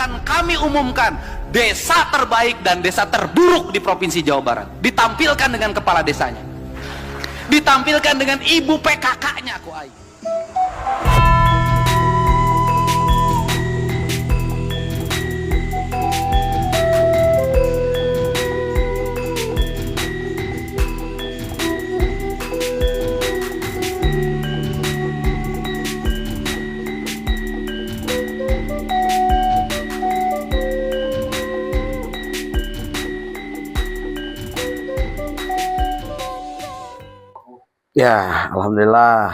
akan kami umumkan desa terbaik dan desa terburuk di Provinsi Jawa Barat. Ditampilkan dengan kepala desanya, ditampilkan dengan ibu PKK-nya Ko Ai. Ya, alhamdulillah.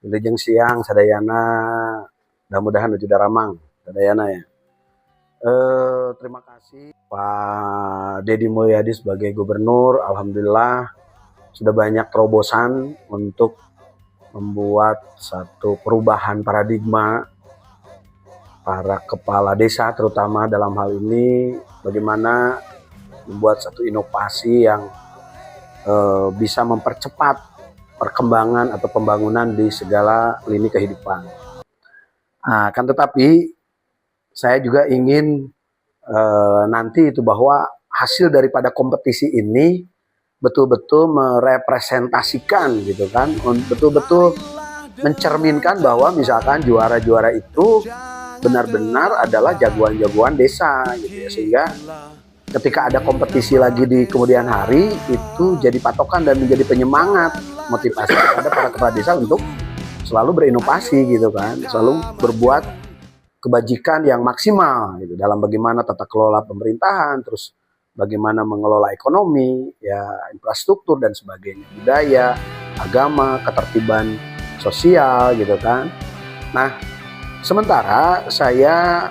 Wilujeng siang sadayana, mudah-mudahan sudah ramang sadayana ya. Terima kasih Pak Deddy Mulyadi sebagai gubernur. Alhamdulillah sudah banyak terobosan untuk membuat satu perubahan paradigma para kepala desa, terutama dalam hal ini bagaimana membuat satu inovasi yang bisa mempercepat perkembangan atau pembangunan di segala lini kehidupan. Nah, kan tetapi saya juga ingin nanti itu bahwa hasil daripada kompetisi ini betul-betul merepresentasikan gitu kan, betul-betul mencerminkan bahwa misalkan juara-juara itu benar-benar adalah jagoan-jagoan desa gitu ya, sehingga ketika ada kompetisi lagi di kemudian hari itu jadi patokan dan menjadi penyemangat motivasi kepada para kepala desa untuk selalu berinovasi gitu kan, selalu berbuat kebajikan yang maksimal gitu dalam bagaimana tata kelola pemerintahan, terus bagaimana mengelola ekonomi, ya infrastruktur dan sebagainya, budaya, agama, ketertiban sosial gitu kan. Nah, sementara saya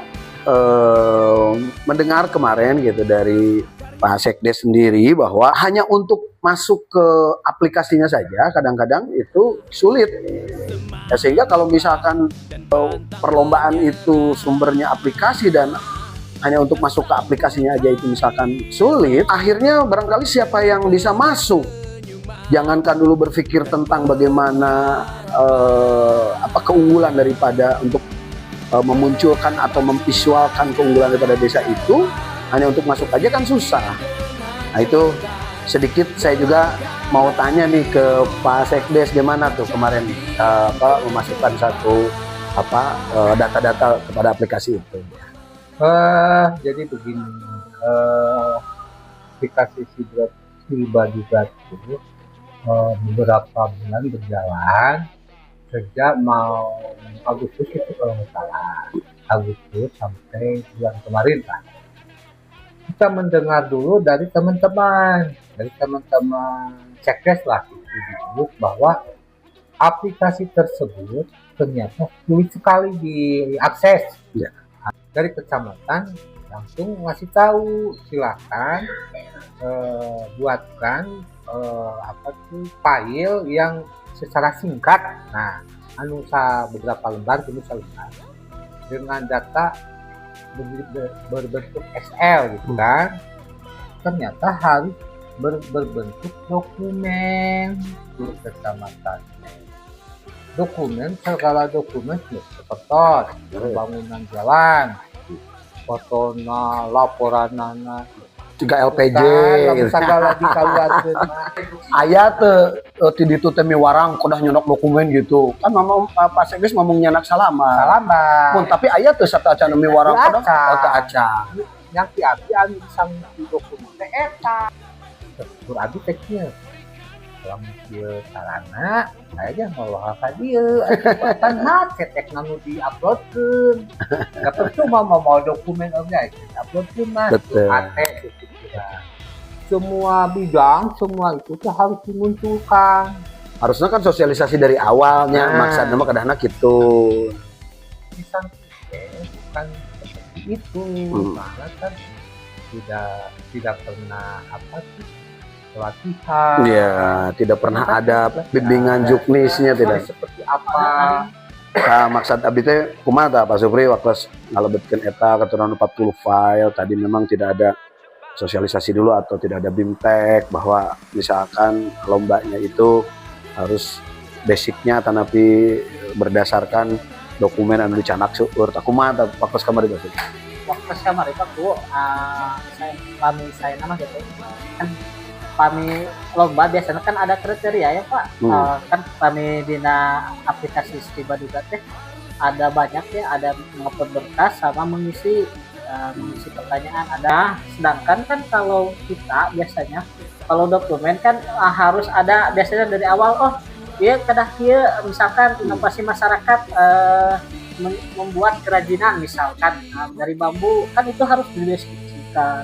mendengar kemarin gitu dari Pak Sekdes sendiri bahwa hanya untuk masuk ke aplikasinya saja kadang-kadang itu sulit ya, sehingga kalau misalkan perlombaan itu sumbernya aplikasi dan hanya untuk masuk ke aplikasinya aja itu misalkan sulit, akhirnya barangkali siapa yang bisa masuk. Jangankan dulu berpikir tentang bagaimana keunggulan daripada untuk memunculkan atau memvisualkan keunggulan daripada desa itu, hanya untuk masuk aja kan susah. Nah itu sedikit saya juga mau tanya nih ke Pak Sekdes, gimana tuh kemarin memasukkan satu data-data kepada aplikasi itu. Jadi begini, aplikasi Silba juga itu beberapa bulan berjalan sejak mau Agustus itu kalau nggak salah, Agustus sampai bulan kemarin lah. Kita mendengar dulu dari teman-teman Sekdes lah disebut bahwa aplikasi tersebut ternyata sulit sekali diakses. Ya. Dari kecamatan langsung ngasih tahu silakan buatkan file yang secara singkat. Nah, beberapa lembar dengan data berbentuk Excel gitu kan. Ternyata harus berbentuk dokumen untuk kecamatan. Segala dokumen seperti pembangunan jalan, fotona, laporanana, juga LPG segala dikeluarkan. Aya teh di ditu teh miwarang kodah nyonok dokumen gitu kan, mama Pak Sekdes ngomong nyanak salaman pun tapi aya teh satacan miwarang kodah teu aca yang diambil anu sang dokumen teh eta tur abi teknya dalam ieu sarana aya ngolah ka dieu tan macet tek nu di-uploadkeun da percuma mau dokumen oge uploadkeun mah ate. Semua bidang, semua itu tuh harus dimunculkan. Harusnya kan sosialisasi dari awalnya, maksudnya mah kadang-kadang gitu. Bisa bukan seperti itu, karena kan tidak pernah pelatihan. Iya, tidak pernah ada bimbingan juknisnya, tidak. Seperti apa? Nah, maksud abdi teh kumaha Pak Supri waktu ngalebetkeun eta keturunan 40 file tadi, memang tidak ada sosialisasi dulu atau tidak ada BIMTEK bahwa misalkan lombanya itu harus basicnya tanapi berdasarkan dokumen anu dicanak seueur. Kumaha waktu kamari Pak? waktu saya mereka tuh saya nama gitu kan kami lomba biasanya kan ada kriteria ya Pak. Kan kami dina aplikasi Stibaduga teh ada banyak ya, ada mengupload berkas sama mengisi pertanyaan ada. Sedangkan kan kalau kita biasanya kalau dokumen kan harus ada biasanya dari awal dia kedah dia misalkan inovasi masyarakat membuat kerajinan misalkan dari bambu kan itu harus dideskripsikan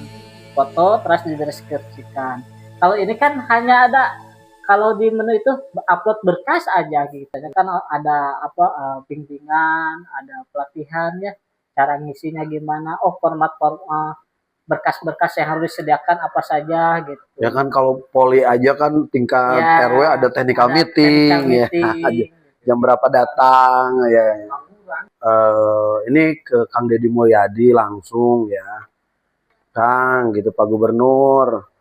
foto terus dideskripsikan. Kalau ini kan hanya ada kalau di menu itu upload berkas aja gitu kan ada bimbingan ada pelatihan ya cara ngisinya gimana format berkas-berkas yang harus disediakan apa saja gitu ya kan. Kalau poli aja kan tingkat ya, RW ada technical meeting, ya jam berapa datang ya. Ini ke Kang Deddy Mulyadi langsung ya Kang gitu, Pak Gubernur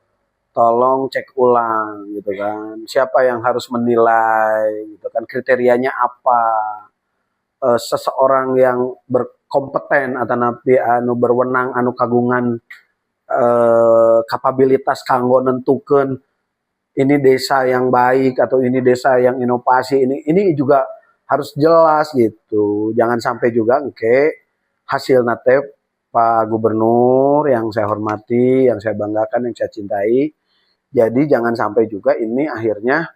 tolong cek ulang gitu kan, siapa yang harus menilai gitu kan, kriterianya apa, seseorang yang berkompeten atau napi anu berwenang anu kagungan kapabilitas kanggo nentukeun ini desa yang baik atau ini desa yang inovasi, ini juga harus jelas gitu. Jangan sampai juga hasil natep Pak Gubernur yang saya hormati, yang saya banggakan, yang saya cintai. Jadi jangan sampai juga ini akhirnya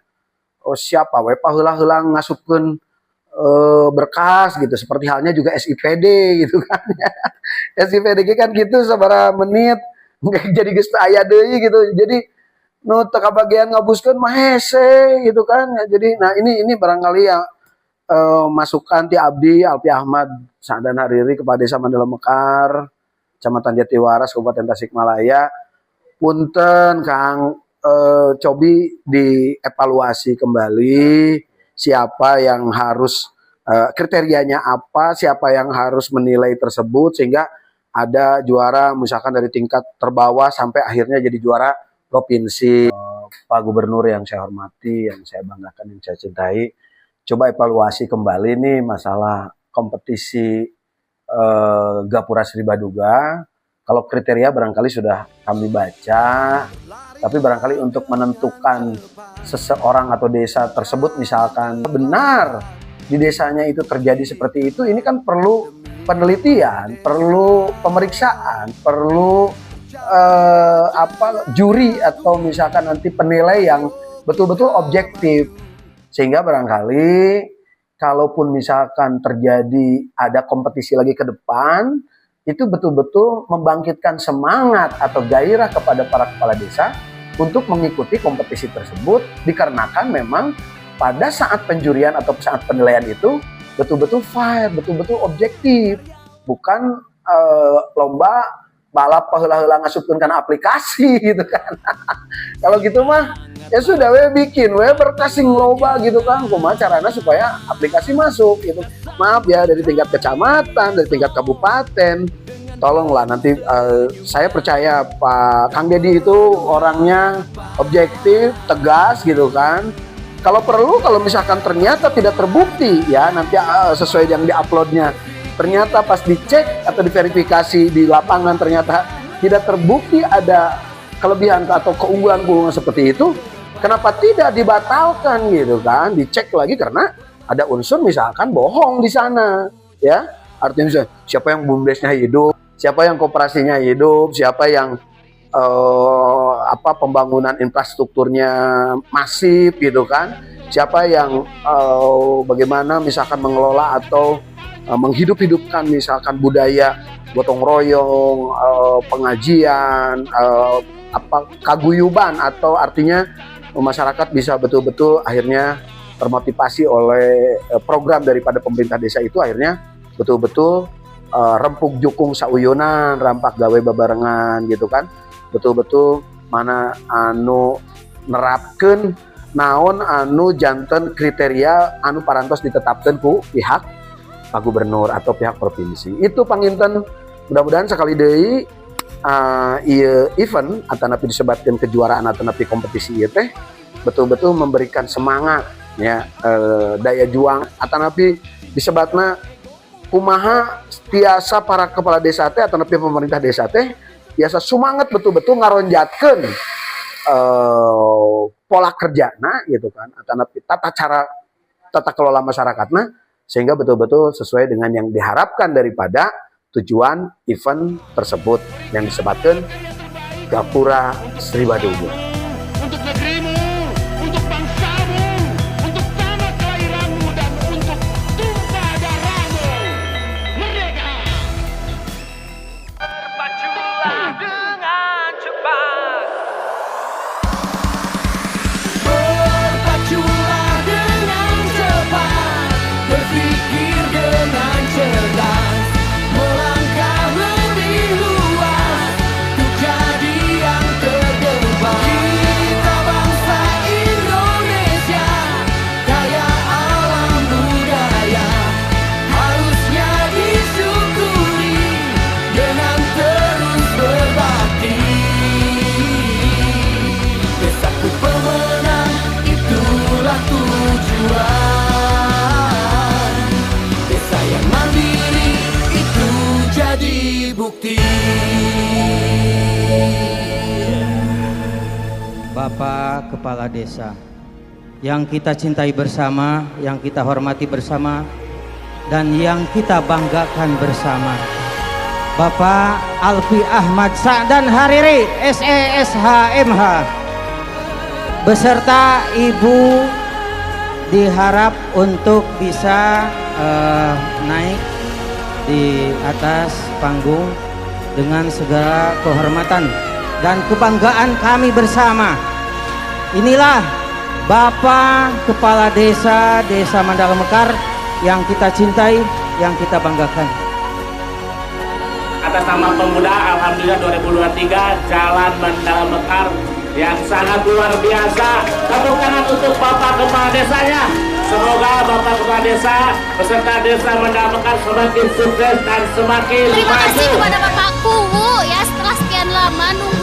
siapa we paheula-heula ngasupkeun berkas gitu. Seperti halnya juga SIPD gitu kan. SIPD kan gitu sabaraha menit jadi geus aya deui gitu. Jadi nu teu kabagian ngabuskeun mah hese gitu kan. Jadi nah ini barangkali yang masukan ti abdi Alpi Ahmad Sa'dan Hariri kepada Desa Mandala Mekar, Kecamatan Jatiwaras, Kabupaten Tasikmalaya. Punten Kang, cobi dievaluasi kembali siapa yang harus kriterianya apa, siapa yang harus menilai tersebut sehingga ada juara misalkan dari tingkat terbawah sampai akhirnya jadi juara provinsi. Pak Gubernur yang saya hormati, yang saya banggakan, yang saya cintai, coba evaluasi kembali nih masalah kompetisi Gapura Sri Baduga. Kalau kriteria barangkali sudah kami baca, tapi barangkali untuk menentukan seseorang atau desa tersebut misalkan benar di desanya itu terjadi seperti itu, ini kan perlu penelitian, perlu pemeriksaan, perlu juri atau misalkan nanti penilai yang betul-betul objektif. Sehingga barangkali kalaupun misalkan terjadi ada kompetisi lagi ke depan, itu betul-betul membangkitkan semangat atau gairah kepada para kepala desa untuk mengikuti kompetisi tersebut, dikarenakan memang pada saat penjurian atau saat penilaian itu betul-betul fair, betul-betul objektif, bukan lomba balap paheula-heula ngasupkeun kana aplikasi gitu kan. Kalau gitu mah ya sudah bikin berkasing loba gitu kan, kumaha carana supaya aplikasi masuk gitu. Maaf ya, dari tingkat kecamatan, dari tingkat kabupaten, tolonglah nanti saya percaya Pak Kang Deddy itu orangnya objektif, tegas gitu kan. Kalau perlu, kalau misalkan ternyata tidak terbukti ya nanti sesuai yang diuploadnya, ternyata pas dicek atau diverifikasi di lapangan ternyata tidak terbukti ada kelebihan atau keunggulan seperti itu, kenapa tidak dibatalkan gitu kan? Dicek lagi karena ada unsur misalkan bohong di sana, ya. Artinya misalnya, siapa yang bumdesnya hidup, siapa yang koperasinya hidup, siapa yang pembangunan infrastrukturnya masif gitu kan? Siapa yang bagaimana misalkan mengelola atau menghidup-hidupkan misalkan budaya gotong royong, pengajian, kaguyuban, atau artinya masyarakat bisa betul-betul akhirnya termotivasi oleh program daripada pemerintah desa itu, akhirnya betul-betul rempuk jukung sauyunan, rampak gawe babarengan gitu kan, betul-betul mana anu nerapkeun naon anu janten kriteria anu parantos ditetapkan ku pihak Pak Gubernur atau pihak provinsi. Itu panginten mudah-mudahan sekali deui event atau napi disebutkan kejuaraan atau napi kompetisi ieu teh betul-betul memberikan semangat ya, daya juang atau napi disebutna kumaha tiasa para kepala desa teh atau pemerintah desa teh biasa semangat betul-betul ngaronjatkeun pola kerjana gitu kan, atau tata kelola masyarakatna sehingga betul-betul sesuai dengan yang diharapkan daripada tujuan event tersebut yang disebutkan Gapura Sri Waduga. Untuk negerimu, untuk bangsamu, untuk tanah kelahiranmu, dan untuk tumpah darahmu. Merdeka! Berpaculah dengan cepat. Berpaculah dengan cepat. Berpikir dengan cerdas. Melangkah lebih luas. Untuk jadi yang terdepan. Kita bangsa Indonesia, kaya alam budaya, harusnya disyukuri dengan terus berbakti. Desaku pemenang, itulah tujuan. Desa yang mandiri, itu jadi bukti. Bapak Kepala Desa yang kita cintai bersama, yang kita hormati bersama, dan yang kita banggakan bersama, Bapak Alfi Ahmad Sa'dan Hariri SESHMH beserta Ibu diharap untuk bisa naik di atas panggung dengan segala kehormatan dan kebanggaan kami bersama. Inilah Bapak Kepala Desa Desa Mandala Mekar yang kita cintai, yang kita banggakan. Atas nama pemuda, alhamdulillah 2023 Jalan Mandala Mekar yang sangat luar biasa. Tepuk tangan untuk Bapak Kepala Desanya. Semoga Bapak Kepala Desa beserta Desa Mandala Mekar semakin sukses dan semakin Terima maju. kasih kepada Bapak Kuwu ya, setelah sekian lama nunggu